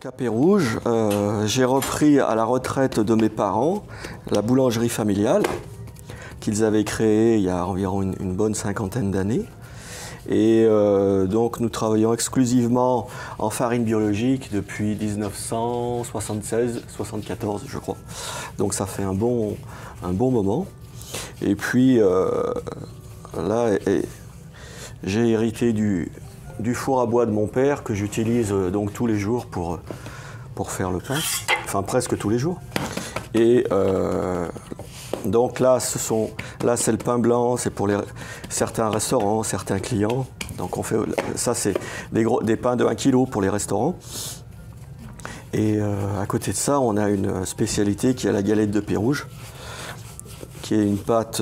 Donc à Pérouges, j'ai repris à la retraite de mes parents la boulangerie familiale qu'ils avaient créée il y a environ une bonne cinquantaine d'années. Et donc nous travaillons exclusivement en farine biologique depuis 1976-74 je crois. Donc ça fait un bon moment. Et puis là, j'ai hérité du four à bois de mon père que j'utilise donc tous les jours pour faire le pain, enfin presque tous les jours. Et donc là, c'est le pain blanc, c'est pour certains restaurants, certains clients. Donc on fait, ça c'est des pains de 1 kg pour les restaurants. Et à côté de ça, on a une spécialité qui est la galette de Pérouges, qui est une pâte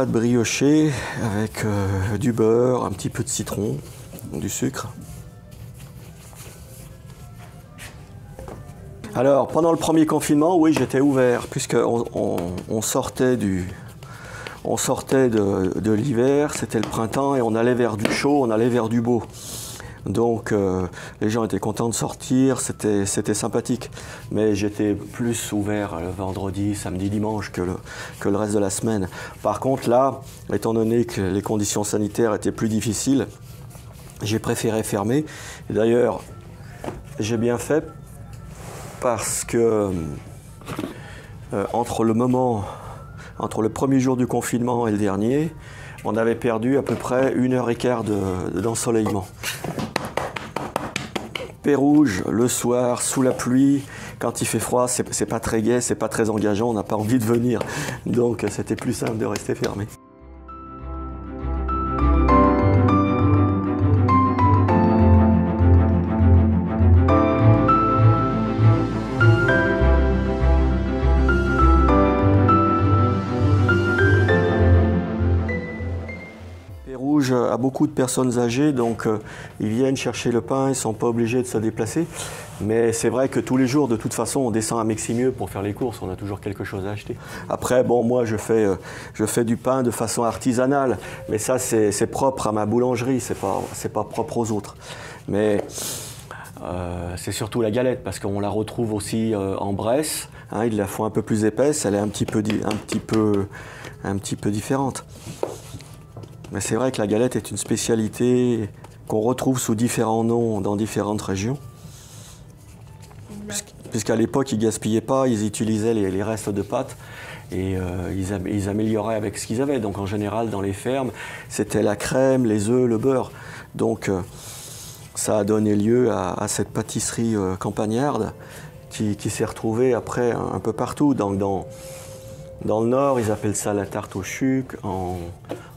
briochée avec du beurre, un petit peu de citron, du sucre. Alors, pendant le premier confinement, oui, j'étais ouvert, puisqu'on sortait de l'hiver, c'était le printemps, et on allait vers du chaud, on allait vers du beau. Donc, les gens étaient contents de sortir, c'était sympathique. Mais j'étais plus ouvert le vendredi, samedi, dimanche que le reste de la semaine. Par contre, là, étant donné que les conditions sanitaires étaient plus difficiles, j'ai préféré fermer. Et d'ailleurs, j'ai bien fait, parce que entre le premier jour du confinement et le dernier, on avait perdu à peu près 1h15 d'ensoleillement. Pérouges, le soir, sous la pluie, quand il fait froid, c'est pas très gai, c'est pas très engageant, on n'a pas envie de venir. Donc c'était plus simple de rester fermé. Pérouges a beaucoup de personnes âgées, donc ils viennent chercher le pain, ils ne sont pas obligés de se déplacer. Mais c'est vrai que tous les jours, de toute façon, on descend à Meximieux pour faire les courses, on a toujours quelque chose à acheter. Après, bon, moi, je fais du pain de façon artisanale, mais ça, c'est propre à ma boulangerie, c'est pas propre aux autres. Mais c'est surtout la galette, parce qu'on la retrouve aussi en Bresse, hein, ils la font un peu plus épaisse, elle est un petit peu différente. Mais c'est vrai que la galette est une spécialité qu'on retrouve sous différents noms dans différentes régions. Puisqu'à l'époque, ils ne gaspillaient pas, ils utilisaient les restes de pâtes et ils amélioraient avec ce qu'ils avaient. Donc en général, dans les fermes, c'était la crème, les œufs, le beurre. Donc ça a donné lieu à cette pâtisserie campagnarde qui s'est retrouvée après un peu partout. Dans le Nord, ils appellent ça la tarte au chuc. En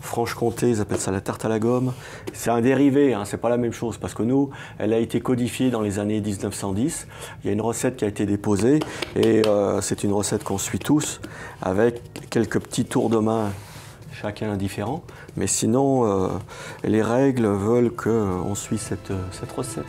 Franche-Comté, ils appellent ça la tarte à la gomme. C'est un dérivé, hein, c'est pas la même chose, parce que nous, elle a été codifiée dans les années 1910. Il y a une recette qui a été déposée, et c'est une recette qu'on suit tous, avec quelques petits tours de main, chacun différents. Mais sinon, les règles veulent qu'on suit cette recette.